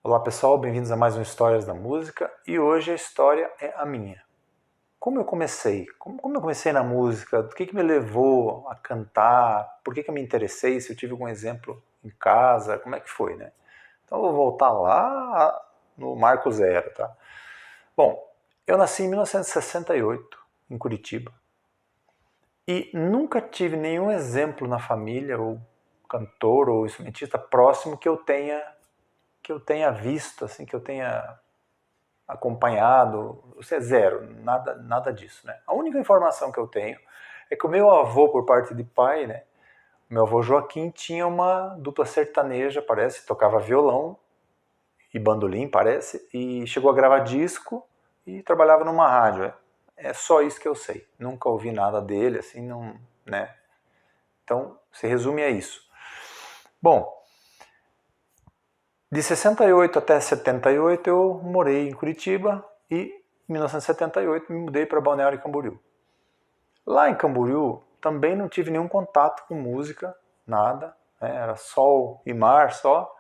Olá pessoal, bem-vindos a mais um Histórias da Música e hoje a história é a minha. Como eu comecei? Como eu comecei na música? O que me levou a cantar? Por que eu me interessei? Se eu tive algum exemplo em casa? Como é que foi, né? Então eu vou voltar lá no Marco Zero, tá? Bom, eu nasci em 1968, em Curitiba, e nunca tive nenhum exemplo na família, ou cantor, ou instrumentista próximo que eu tenha visto, assim, que eu tenha acompanhado, isso é zero, nada disso, né? A única informação que eu tenho é que o meu avô, por parte de pai, né, meu avô Joaquim, tinha uma dupla sertaneja, parece, tocava violão e bandolim, parece, e chegou a gravar disco e trabalhava numa rádio. É só isso que eu sei. Nunca ouvi nada dele, assim, não, né? Então, se resume a isso. Bom, de 68 até 78 eu morei em Curitiba e em 1978 me mudei para Balneário Camboriú. Lá em Camboriú também não tive nenhum contato com música, nada, né? Era sol e mar só.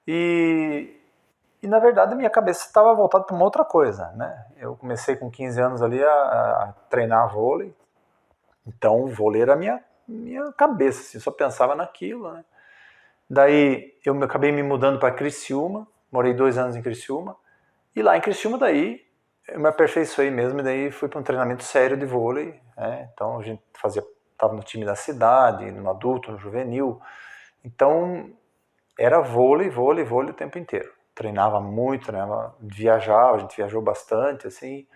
E, na verdade minha cabeça estava voltada para uma outra coisa, né? Eu comecei com 15 anos ali a treinar vôlei, então o vôlei era a minha cabeça, assim, eu só pensava naquilo, né? Daí eu acabei me mudando para Criciúma, morei 2 anos em Criciúma, e lá em Criciúma daí eu me aperfeiçoei mesmo, e daí fui para um treinamento sério de vôlei, né? Então a gente estava no time da cidade, no adulto, no juvenil, então era vôlei, vôlei, vôlei o tempo inteiro. Treinava muito, treinava, viajava, a gente viajou bastante, assim,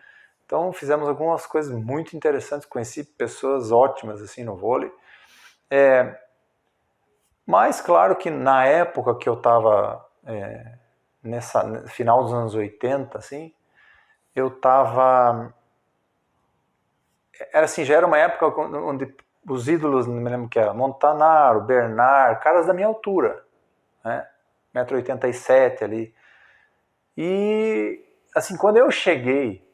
então fizemos algumas coisas muito interessantes, conheci pessoas ótimas assim no vôlei. Mas claro que na época que eu estava nessa final dos anos 80, assim, eu estava era assim, já era uma época onde os ídolos, não me lembro que era, Montanaro, Bernard, caras da minha altura, né? 1,87 m ali. E assim, quando eu cheguei,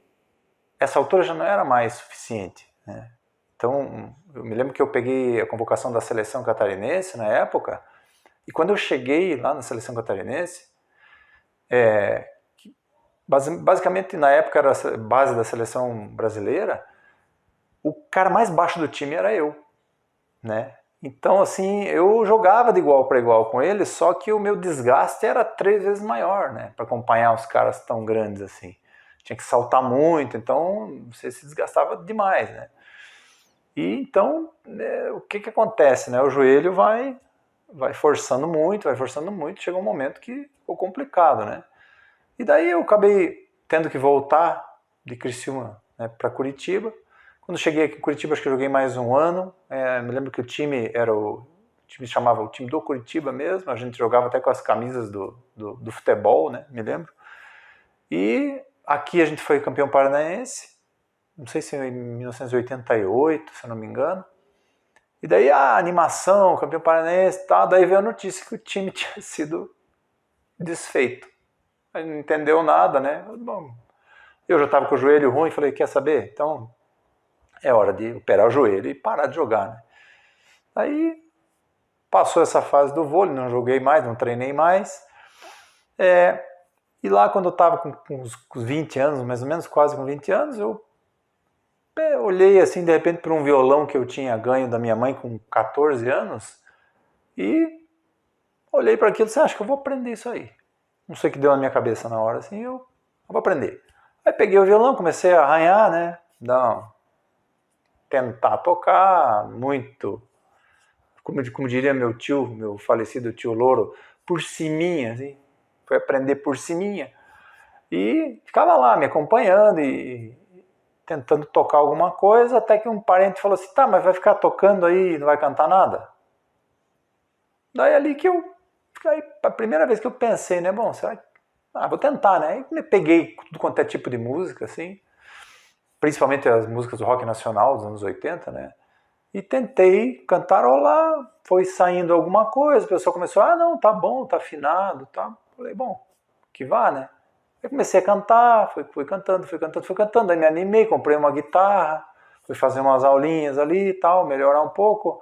essa altura já não era mais suficiente, né? Então, eu me lembro que eu peguei a convocação da seleção catarinense na época, e quando eu cheguei lá na seleção catarinense, basicamente na época era a base da seleção brasileira, o cara mais baixo do time era eu, né? Então, assim, eu jogava de igual para igual com ele, só que o meu desgaste era 3 vezes maior, né? Para acompanhar os caras tão grandes assim. Tinha que saltar muito, então você se desgastava demais, né? E então, o que acontece, né? O joelho vai forçando muito, chegou um momento que ficou complicado, né? E daí eu acabei tendo que voltar de Criciúma, né, para Curitiba. Quando cheguei aqui em Curitiba, acho que eu joguei mais um ano. Me lembro que o time era o time chamava o time do Curitiba mesmo. A gente jogava até com as camisas do futebol, né? Me lembro. E aqui a gente foi campeão paranaense. Não sei se em 1988, se eu não me engano. E daí a animação, campeão paranaense, tá. Daí veio a notícia que o time tinha sido desfeito. A gente não entendeu nada, né? Bom, eu já estava com o joelho ruim, falei, quer saber? Então é hora de operar o joelho e parar de jogar, né? Aí passou essa fase do vôlei, não joguei mais, não treinei mais. E lá quando eu estava com uns 20 anos, mais ou menos, quase com 20 anos, eu olhei assim de repente para um violão que eu tinha ganho da minha mãe com 14 anos e olhei para aquilo e disse, acho que eu vou aprender isso aí. Não sei o que deu na minha cabeça na hora, assim, eu vou aprender. Aí peguei o violão, comecei a arranhar, né? Tentar tocar muito, como diria meu tio, meu falecido tio Louro, por ciminha, assim. Foi aprender por ciminha. E ficava lá me acompanhando e tentando tocar alguma coisa, até que um parente falou assim, tá, mas vai ficar tocando aí e não vai cantar nada? Daí ali que aí, a primeira vez que eu pensei, né, bom, será que... vou tentar, né? Aí me peguei tudo quanto é tipo de música, assim, principalmente as músicas do rock nacional dos anos 80, né? E tentei cantarolar, foi saindo alguma coisa, o pessoal começou, não, tá bom, tá afinado, tá. Falei, bom, que vá, né? Aí comecei a cantar, fui cantando, aí me animei, comprei uma guitarra, fui fazer umas aulinhas ali e tal, melhorar um pouco.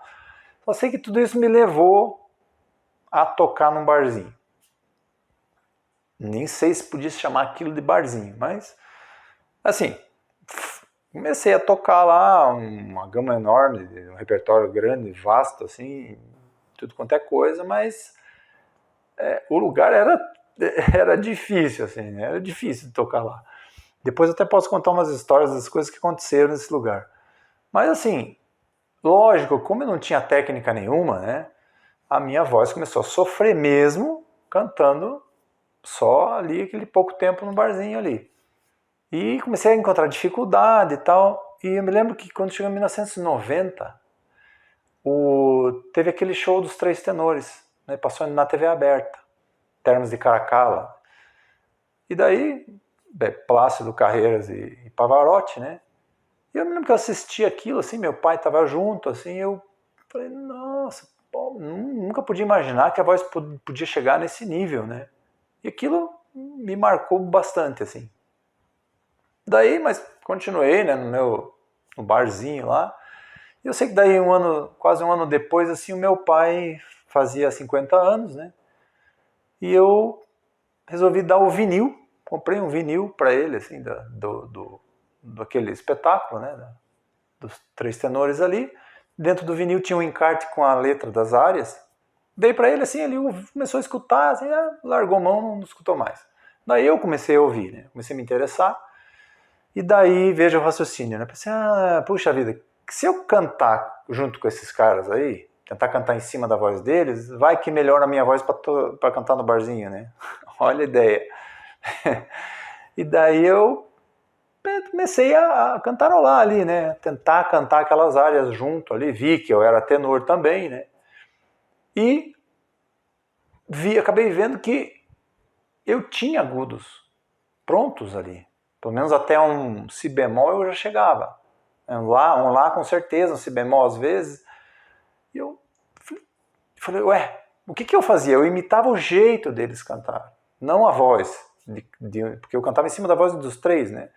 Só sei que tudo isso me levou a tocar num barzinho. Nem sei se podia se chamar aquilo de barzinho, mas assim, comecei a tocar lá uma gama enorme, um repertório grande, vasto, assim, tudo quanto é coisa, mas o lugar era difícil, assim, né? Era difícil de tocar lá. Depois eu até posso contar umas histórias das coisas que aconteceram nesse lugar. Mas assim, lógico, como eu não tinha técnica nenhuma, né? A minha voz começou a sofrer mesmo cantando só ali aquele pouco tempo no barzinho ali. E comecei a encontrar dificuldade e tal. E eu me lembro que quando chegou em 1990, teve aquele show dos Três Tenores, né? Passou na TV aberta, Termas de Caracala. E daí, Plácido, Carreiras e Pavarotti, né? E eu me lembro que eu assisti aquilo, assim, meu pai estava junto, assim, eu falei, nossa, pô, nunca podia imaginar que a voz podia chegar nesse nível, né? E aquilo me marcou bastante, assim. Daí, mas continuei, né, no barzinho lá. E eu sei que daí quase um ano depois, assim, o meu pai fazia 50 anos, né? E eu resolvi dar o vinil, comprei um vinil para ele, assim, daquele espetáculo, né? Dos Três Tenores ali. Dentro do vinil tinha um encarte com a letra das áreas. Dei para ele, assim, ele começou a escutar, assim, largou mão, não escutou mais. Daí eu comecei a ouvir, né? Comecei a me interessar. E daí veja o raciocínio, né? Pensei, puxa vida, se eu cantar junto com esses caras aí, tentar cantar em cima da voz deles, vai que melhora a minha voz para cantar no barzinho, né? Olha a ideia. E daí eu comecei a cantarolar ali, né? Tentar cantar aquelas áreas junto ali, vi que eu era tenor também, né? E acabei vendo que eu tinha agudos prontos ali. Pelo menos até um si bemol eu já chegava. Um lá com certeza, um si bemol às vezes. E eu falei, ué, o que eu fazia? Eu imitava o jeito deles cantar, não a voz. Porque eu cantava em cima da voz dos três, né?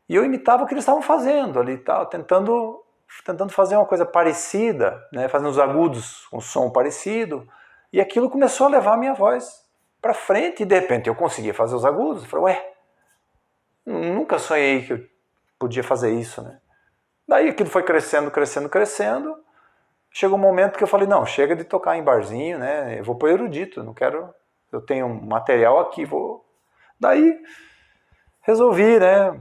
E eu imitava o que eles estavam fazendo ali, tentando fazer uma coisa parecida, né? Fazendo os agudos com som parecido. E aquilo começou a levar a minha voz para frente e de repente eu conseguia fazer os agudos. Eu falei, ué, nunca sonhei que eu podia fazer isso, né? Daí aquilo foi crescendo, crescendo, crescendo. Chegou um momento que eu falei, não, chega de tocar em barzinho, né? Eu vou pro erudito, não quero... Eu tenho um material aqui, vou... Daí resolvi, né?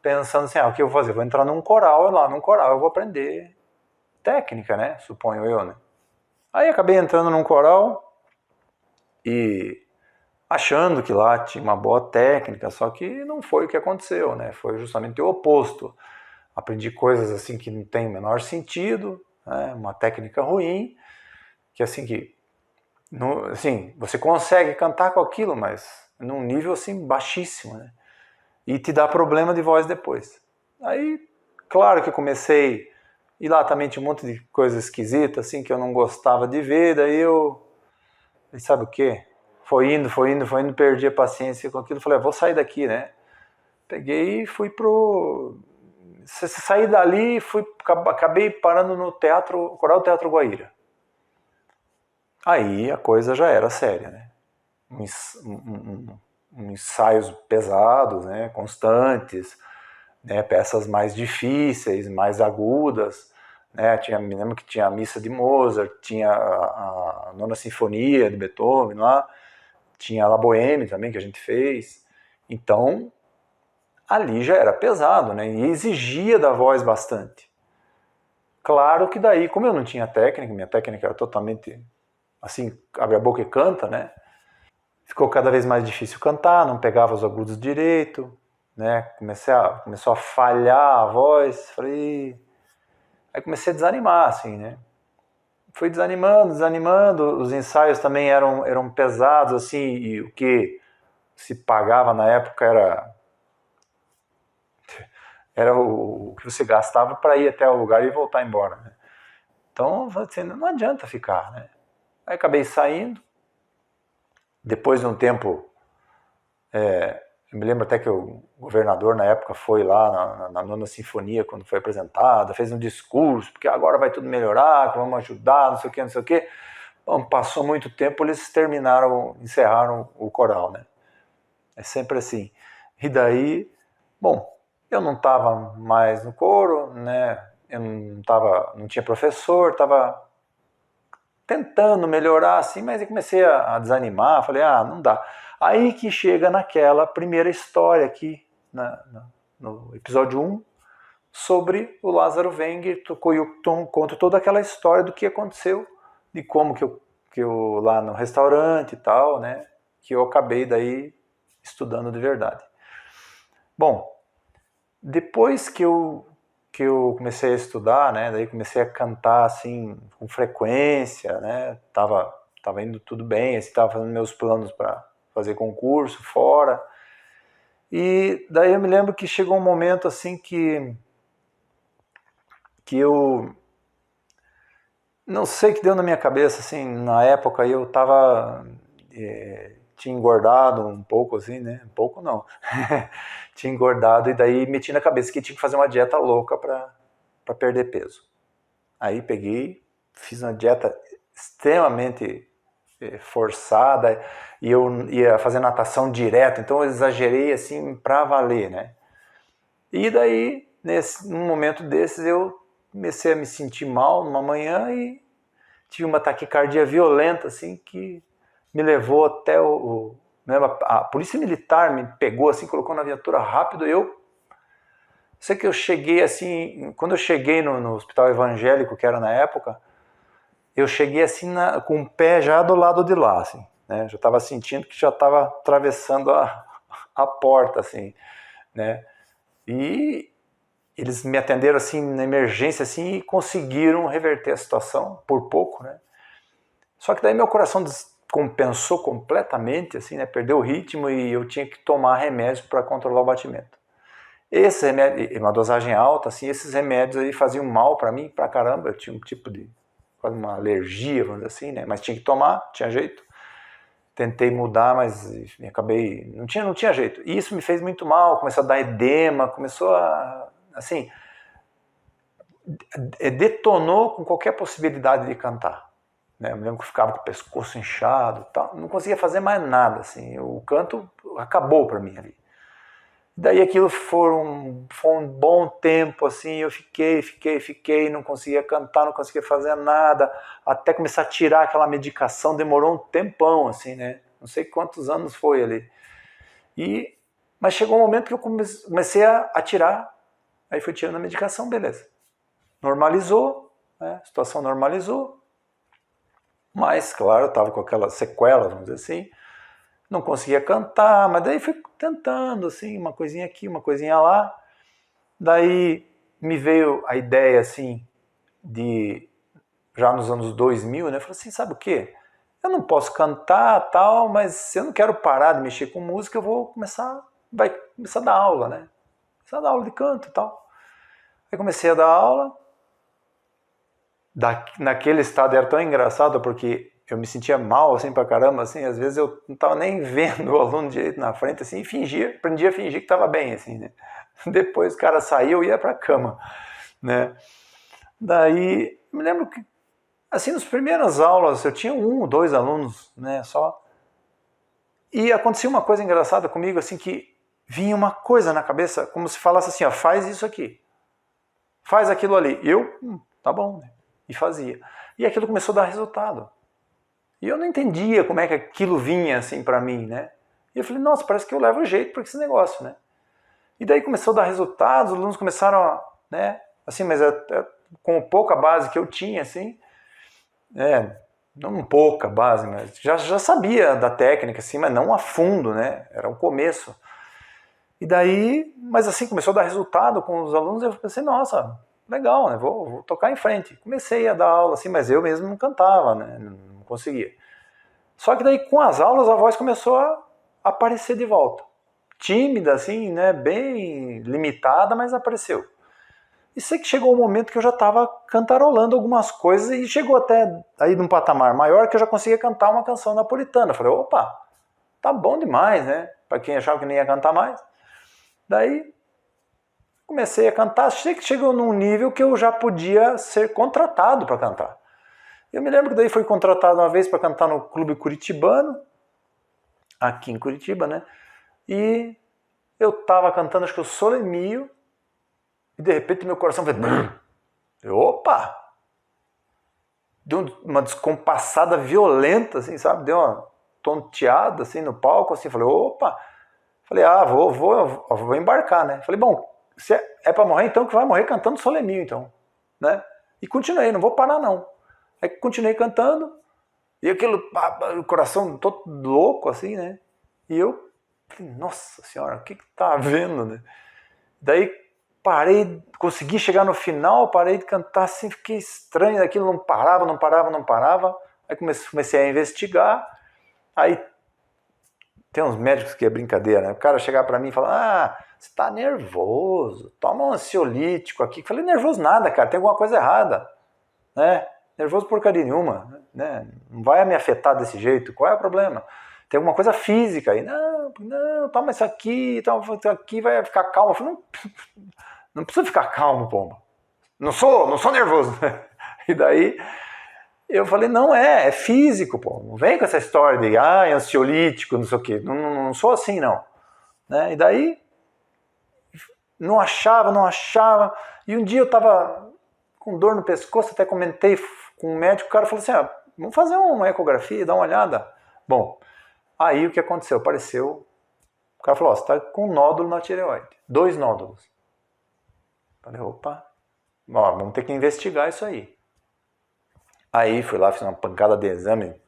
Pensando assim, o que eu vou fazer? Vou entrar num coral, lá num coral eu vou aprender técnica, né? Suponho eu, né? Aí acabei entrando num coral e achando que lá tinha uma boa técnica, só que não foi o que aconteceu, né? Foi justamente o oposto. Aprendi coisas assim que não tem o menor sentido, né? Uma técnica ruim, que assim assim, você consegue cantar com aquilo, mas num nível assim baixíssimo, né? E te dá problema de voz depois. Aí, claro que eu comecei, e lá também tinha um monte de coisa esquisita, assim, que eu não gostava de ver, daí sabe o quê? Foi indo, perdi a paciência com aquilo, falei, vou sair daqui, né? Peguei e fui saí dali, acabei parando no Coral Teatro Guaíra. Aí a coisa já era séria, né? Ensaios pesados, né? Constantes, né? Peças mais difíceis, mais agudas, né? Me lembro que tinha a Missa de Mozart, tinha a Nona Sinfonia de Beethoven lá, tinha a La Boheme também que a gente fez. Então ali já era pesado, né? E exigia da voz bastante. Claro que daí, como eu não tinha técnica, minha técnica era totalmente assim, abre a boca e canta, né? Ficou cada vez mais difícil cantar, não pegava os agudos direito, né? Começou a falhar a voz, falei... Aí comecei a desanimar, assim, né? Fui desanimando, os ensaios também eram pesados, assim, e o que se pagava na época era o que você gastava para ir até o lugar e voltar embora, né? Então, assim, não adianta ficar, né? Aí acabei saindo. Depois de um tempo, eu me lembro até que o governador na época foi lá na Nona Sinfonia, quando foi apresentada, fez um discurso, porque agora vai tudo melhorar, que vamos ajudar, não sei o que. Bom, passou muito tempo, eles encerraram o coral, né? É sempre assim. E daí, bom, eu não estava mais no coro, né? Eu não tinha professor, estava tentando melhorar assim, mas eu comecei a desanimar, falei, não dá. Aí que chega naquela primeira história aqui, no episódio 1, sobre o Lázaro Wenger, eu conto toda aquela história do que aconteceu, de como que eu lá no restaurante e tal, né, que eu acabei daí estudando de verdade. Bom, depois que eu comecei a estudar, né, daí comecei a cantar assim com frequência, né, tava indo tudo bem, estava fazendo meus planos para fazer concurso fora. E daí eu me lembro que chegou um momento assim que eu não sei o que deu na minha cabeça, assim, na época eu tava tinha engordado um pouco assim, né, um pouco não, tinha engordado e daí meti na cabeça que tinha que fazer uma dieta louca para perder peso. Aí peguei, fiz uma dieta extremamente forçada e eu ia fazer natação direto, então eu exagerei assim pra valer, né. E daí, num momento desses, eu comecei a me sentir mal numa manhã e tive uma taquicardia violenta, assim, que me levou até a polícia militar me pegou, assim, colocou na viatura rápido. Eu sei que eu cheguei, assim, quando eu cheguei no hospital evangélico, que era na época, eu cheguei, assim, com o pé já do lado de lá, assim, né? Já estava sentindo que já estava atravessando a porta, assim, né? E eles me atenderam assim na emergência assim e conseguiram reverter a situação por pouco, né? Só que daí meu coração descompensou completamente, assim, né? Perdeu o ritmo e eu tinha que tomar remédio para controlar o batimento. Esse remédio, uma dosagem alta, assim, esses remédios aí faziam mal para mim, pra caramba. Eu tinha um tipo de quase uma alergia, vamos dizer assim, né? Mas tinha que tomar, tinha jeito. Tentei mudar, mas acabei não tinha jeito. E isso me fez muito mal. Começou a dar edema, começou a assim, detonou com qualquer possibilidade de cantar. Né? Eu me lembro que eu ficava com o pescoço inchado, tal, não conseguia fazer mais nada. Assim, o canto acabou para mim ali. Daí aquilo foi um bom tempo, assim, eu fiquei, não conseguia cantar, não conseguia fazer nada, até começar a tirar aquela medicação, demorou um tempão, assim, né? Não sei quantos anos foi ali. Mas chegou um momento que eu comecei a tirar, aí fui tirando a medicação, beleza. Normalizou, né? A situação normalizou, mas, claro, eu estava com aquelas sequelas, vamos dizer assim, não conseguia cantar, mas daí fui tentando, assim, uma coisinha aqui, uma coisinha lá. Daí me veio a ideia, assim, já nos anos 2000, né? Eu falei assim, sabe o quê? Eu não posso cantar, tal, mas se eu não quero parar de mexer com música, eu vou começar a dar aula, né? Começar a dar aula de canto e tal. Aí comecei a dar aula. Naquele estado era tão engraçado, porque eu me sentia mal, assim, pra caramba, assim, às vezes eu não tava nem vendo o aluno direito na frente, assim, e aprendi a fingir que tava bem, assim, né? Depois o cara saiu e ia pra cama, né? Daí, eu me lembro que, assim, nas primeiras aulas, eu tinha 1 ou 2 alunos, né, só, e acontecia uma coisa engraçada comigo, assim, que vinha uma coisa na cabeça, como se falasse assim, ó, faz isso aqui, faz aquilo ali. Eu, tá bom, né? E fazia. E aquilo começou a dar resultado. E eu não entendia como é que aquilo vinha assim para mim, né? E eu falei, nossa, parece que eu levo jeito para esse negócio, né? E daí começou a dar resultados, os alunos começaram a, né? Assim, mas com pouca base que eu tinha, assim, não pouca base, mas já sabia da técnica, assim, mas não a fundo, né? Era o começo. E daí, mas assim, começou a dar resultado com os alunos, eu pensei, nossa, legal, né? Vou tocar em frente. Comecei a dar aula, assim, mas eu mesmo não cantava, né? Não conseguia. Só que daí, com as aulas, a voz começou a aparecer de volta. Tímida, assim, né? Bem limitada, mas apareceu. E sei que chegou um momento que eu já estava cantarolando algumas coisas e chegou até aí num patamar maior que eu já conseguia cantar uma canção napolitana. Eu falei, opa, tá bom demais, né? Para quem achava que nem ia cantar mais. Daí comecei a cantar, sei que chegou num nível que eu já podia ser contratado para cantar. Eu me lembro que daí fui contratado uma vez para cantar no Clube Curitibano, aqui em Curitiba, né? e eu tava cantando, acho que o Sole Mio, e de repente meu coração fez... Opa! Deu uma descompassada violenta, assim, sabe? Deu uma tonteada, assim, no palco, assim. Falei, opa! Falei, vou embarcar, né? Falei, bom, se é pra morrer, então que vai morrer cantando Sole Mio, então, né? E continuei, não vou parar, não. Aí continuei cantando, e aquilo, o coração todo louco, assim, né? E eu falei, nossa senhora, o que tá havendo, né? Daí parei, consegui chegar no final, parei de cantar assim, fiquei estranho, aquilo não parava, não parava, não parava. Aí comecei a investigar, aí tem uns médicos que é brincadeira, né? O cara chegar pra mim e falar, você tá nervoso, toma um ansiolítico aqui. Eu falei, nervoso nada, cara, tem alguma coisa errada, né? Nervoso porcaria nenhuma, né? Não vai me afetar desse jeito, qual é o problema? Tem alguma coisa física aí. Não, toma isso aqui, vai ficar calmo. Eu falei, não precisa ficar calmo, pomba. Não sou nervoso. E daí eu falei, não é físico, pô. Não vem com essa história de ansiolítico, não sei o quê. Não sou assim, não. Né? E daí não achava. E um dia eu tava com dor no pescoço, até comentei com o médico, o cara falou assim, vamos fazer uma ecografia, dar uma olhada. Bom, aí o que aconteceu? Apareceu, o cara falou, você tá com um nódulo na tireoide. 2 nódulos. Falei, opa, vamos ter que investigar isso aí. Aí fui lá, fiz uma pancada de exame,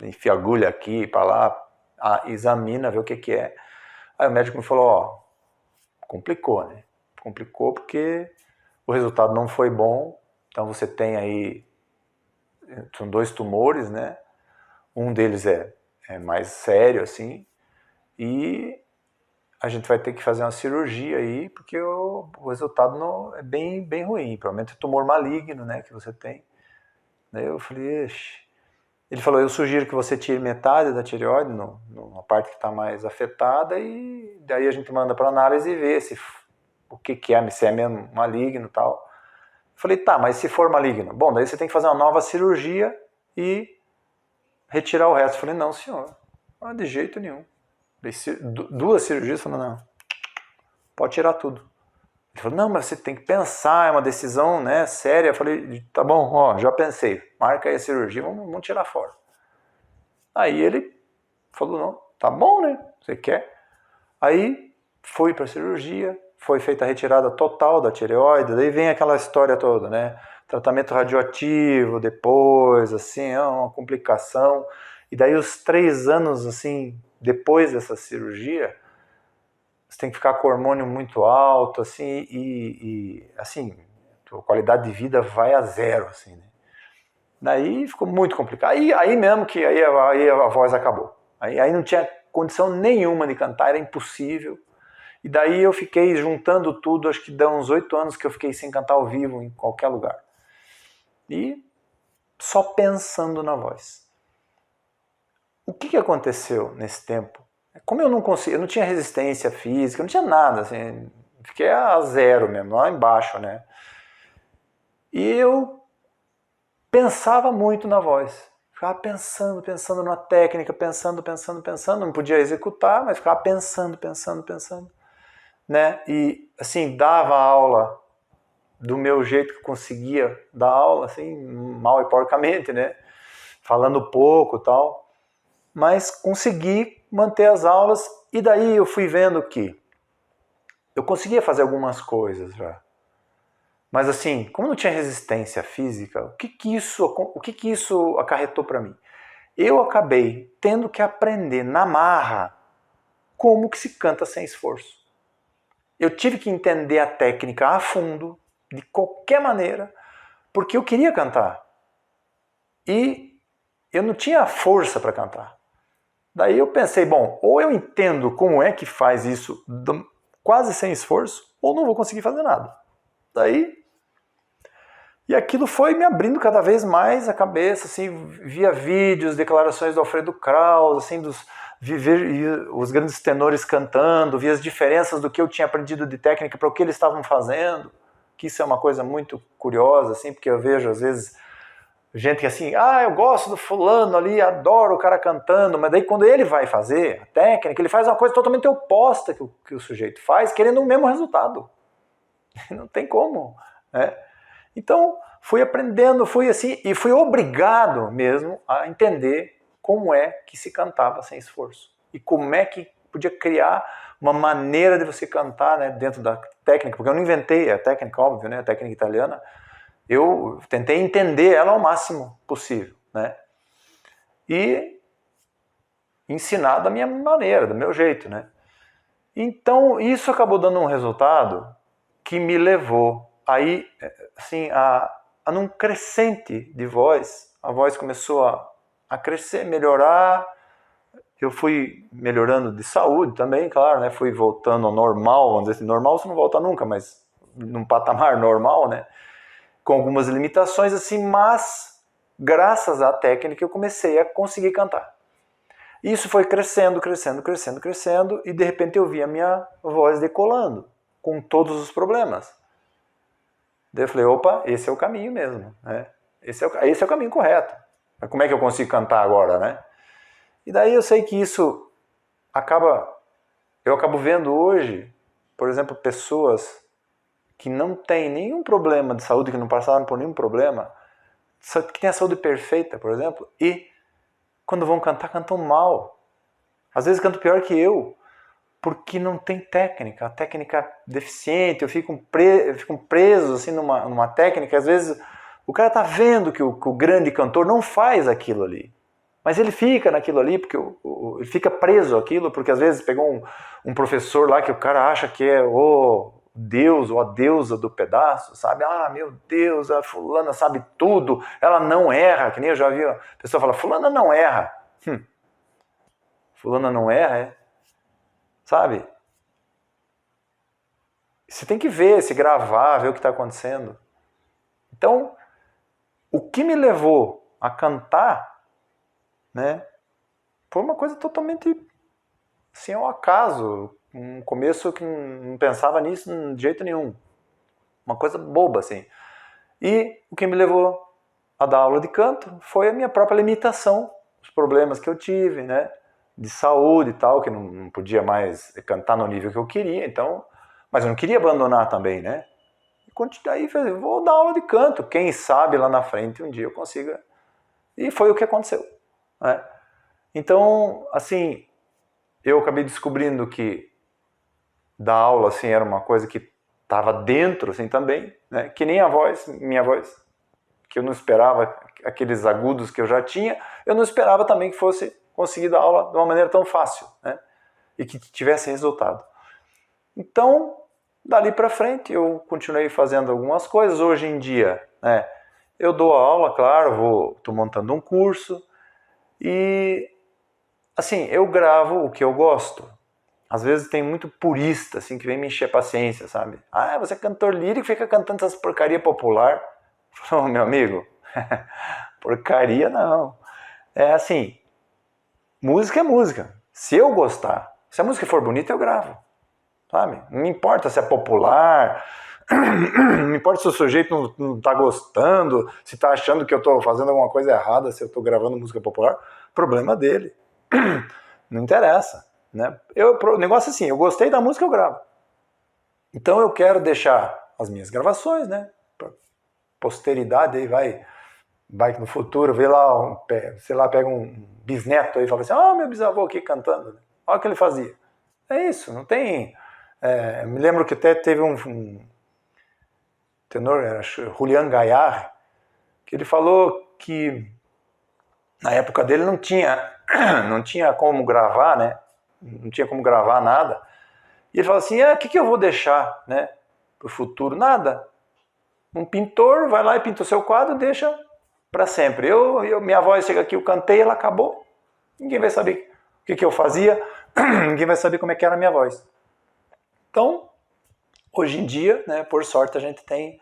enfia agulha aqui, para lá, examina, vê o que é. Aí o médico me falou, complicou, né? Complicou porque o resultado não foi bom, então você tem aí, são 2 tumores, né? Um deles é mais sério, assim, e a gente vai ter que fazer uma cirurgia aí, porque o resultado é bem ruim, provavelmente é tumor maligno, né, que você tem. Daí eu falei, ele falou, eu sugiro que você tire metade da tireoide, na parte que está mais afetada, e daí a gente manda para análise e vê o que é, se é mesmo maligno e tal. Eu falei, tá, mas se for maligno? Bom, daí você tem que fazer uma nova cirurgia e retirar o resto. Eu falei, não, senhor, de jeito nenhum. 2 cirurgias, falando, não, pode tirar tudo. Ele falou, não, mas você tem que pensar, é uma decisão, né, séria. Eu falei, tá bom, já pensei, marca aí a cirurgia, vamos tirar fora. Aí ele falou, não, tá bom, né, você quer? Aí fui para a cirurgia, foi feita a retirada total da tireoide, daí vem aquela história toda, né, tratamento radioativo depois, assim, é uma complicação. E daí os 3 anos, assim, depois dessa cirurgia, você tem que ficar com o hormônio muito alto, assim, e assim, a qualidade de vida vai a 0, assim, né? Daí ficou muito complicado. Aí mesmo que aí a voz acabou. Aí não tinha condição nenhuma de cantar, era impossível. E daí eu fiquei juntando tudo, acho que dá uns 8 anos que eu fiquei sem cantar ao vivo em qualquer lugar. E só pensando na voz. O que aconteceu nesse tempo? Como eu não tinha resistência física, não tinha nada, assim, fiquei a 0 mesmo, lá embaixo, né? E eu pensava muito na voz, ficava pensando na técnica, pensando, não podia executar, mas ficava pensando, né? E assim, dava aula do meu jeito que eu conseguia dar aula, assim, mal e porcamente, né? Falando pouco e tal. Mas consegui manter as aulas, e daí eu fui vendo que eu conseguia fazer algumas coisas já. Mas assim, como não tinha resistência física, o que isso acarretou para mim? Eu acabei tendo que aprender na marra como que se canta sem esforço. Eu tive que entender a técnica a fundo, de qualquer maneira, porque eu queria cantar. E eu não tinha força para cantar. Daí eu pensei, bom, ou eu entendo como é que faz isso quase sem esforço, ou não vou conseguir fazer nada. E aquilo foi me abrindo cada vez mais a cabeça, assim, via vídeos, declarações do Alfredo Kraus, assim, os grandes tenores cantando, via as diferenças do que eu tinha aprendido de técnica para o que eles estavam fazendo, que isso é uma coisa muito curiosa, assim, porque eu vejo, às vezes, gente que assim, eu gosto do fulano ali, adoro o cara cantando, mas daí quando ele vai fazer a técnica, ele faz uma coisa totalmente oposta que o sujeito faz, querendo o mesmo resultado. Não tem como, né? Então, fui aprendendo, fui assim, e fui obrigado mesmo a entender como é que se cantava sem esforço. E como é que podia criar uma maneira de você cantar, né, dentro da técnica, porque eu não inventei a técnica, óbvio, né, a técnica italiana. Eu tentei entender ela ao máximo possível, né? E ensinar da minha maneira, do meu jeito, né? Então, isso acabou dando um resultado que me levou aí, assim, a num crescente de voz. A voz começou a crescer, melhorar. Eu fui melhorando de saúde também, claro, né? Fui voltando ao normal, vamos dizer assim, normal você não volta nunca, mas num patamar normal, né? Com algumas limitações assim, mas graças à técnica eu comecei a conseguir cantar. Isso foi crescendo, crescendo, crescendo, crescendo, e de repente eu vi a minha voz decolando, com todos os problemas. Daí eu falei, opa, esse é o caminho mesmo, né? Esse é o caminho correto. Mas como é que eu consigo cantar agora, né? E daí eu sei que isso eu acabo vendo hoje, por exemplo, pessoas que não têm nenhum problema de saúde, que não passaram por nenhum problema, que têm a saúde perfeita, por exemplo, e quando vão cantar, cantam mal. Às vezes cantam pior que eu, porque não tem técnica, a técnica deficiente, eu fico preso assim, numa técnica. Às vezes o cara tá vendo que o grande cantor não faz aquilo ali, mas ele fica naquilo ali, porque ele fica preso àquilo, porque às vezes pegou um professor lá que o cara acha que é o Deus ou a deusa do pedaço, sabe? Meu Deus, a fulana sabe tudo, ela não erra, que nem eu já vi a pessoa falar, fulana não erra. Fulana não erra, sabe? Você tem que ver, se gravar, ver o que está acontecendo. Então, o que me levou a cantar, né, foi uma coisa totalmente assim, ao acaso. Um começo que não pensava nisso de jeito nenhum. Uma coisa boba, assim. E o que me levou a dar aula de canto foi a minha própria limitação, os problemas que eu tive, né, de saúde e tal, que não podia mais cantar no nível que eu queria, então, mas eu não queria abandonar também, né? E aí vou dar aula de canto, quem sabe lá na frente um dia eu consiga. E foi o que aconteceu, né? Então, assim, eu acabei descobrindo que dar aula assim era uma coisa que estava dentro assim também, né? Que nem minha voz, que eu não esperava aqueles agudos que eu já tinha, eu não esperava também que fosse conseguir dar aula de uma maneira tão fácil, né? E que tivesse resultado. Então, dali para frente eu continuei fazendo algumas coisas. Hoje em dia, né, eu dou aula, claro, estou montando um curso e assim, eu gravo o que eu gosto. Às vezes tem muito purista assim que vem me encher a paciência, sabe? Você é cantor lírico, fica cantando essas porcaria popular. Falou, meu amigo, porcaria não. É assim, música é música. Se eu gostar, se a música for bonita, eu gravo. Sabe? Não me importa se é popular, não me importa se o sujeito não está gostando, se está achando que eu estou fazendo alguma coisa errada, se eu estou gravando música popular, problema dele. Não interessa. Né? O negócio é assim, eu gostei da música, eu gravo. Então eu quero deixar as minhas gravações, né? Pra posteridade aí vai no futuro, vê lá, sei lá, pega um bisneto aí e fala assim, meu bisavô aqui cantando. Olha o que ele fazia. É isso, não tem... me lembro que até teve um tenor, era Julián Gayar, que ele falou que na época dele não tinha como gravar, né? Não tinha como gravar nada. E ele falou assim, o que eu vou deixar, né, para o futuro? Nada. Um pintor vai lá e pinta o seu quadro e deixa para sempre. Minha voz chega aqui, eu cantei, ela acabou. Ninguém vai saber o que eu fazia, ninguém vai saber como é que era a minha voz. Então, hoje em dia, né, por sorte, a gente tem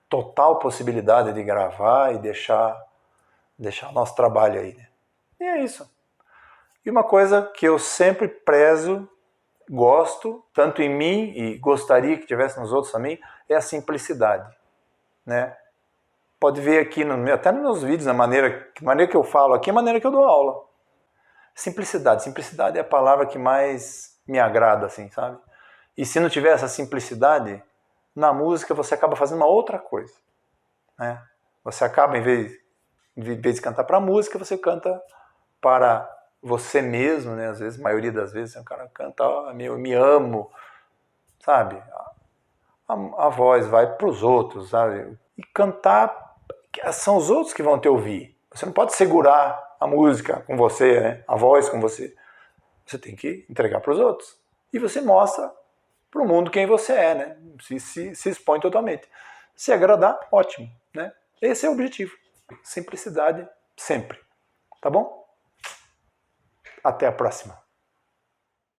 total possibilidade de gravar e deixar o nosso trabalho aí. Né? E é isso. E uma coisa que eu sempre prezo, gosto, tanto em mim e gostaria que tivesse nos outros também, é a simplicidade. Né? pode ver aqui, até nos meus vídeos, a maneira que eu falo aqui, a maneira que eu dou aula. Simplicidade. Simplicidade é a palavra que mais me agrada, assim, sabe? E se não tiver essa simplicidade, na música você acaba fazendo uma outra coisa, né? Você acaba, em vez de cantar para a música, você canta para você mesmo, né? Às vezes, a maioria das vezes, o cara canta, eu me amo, sabe? A voz vai para os outros, sabe? E cantar, são os outros que vão te ouvir. Você não pode segurar a música com você, né? A voz com você. Você tem que entregar para os outros. E você mostra para o mundo quem você é, né? Se expõe totalmente. Se agradar, ótimo, né? Esse é o objetivo. Simplicidade sempre. Tá bom? Até a próxima.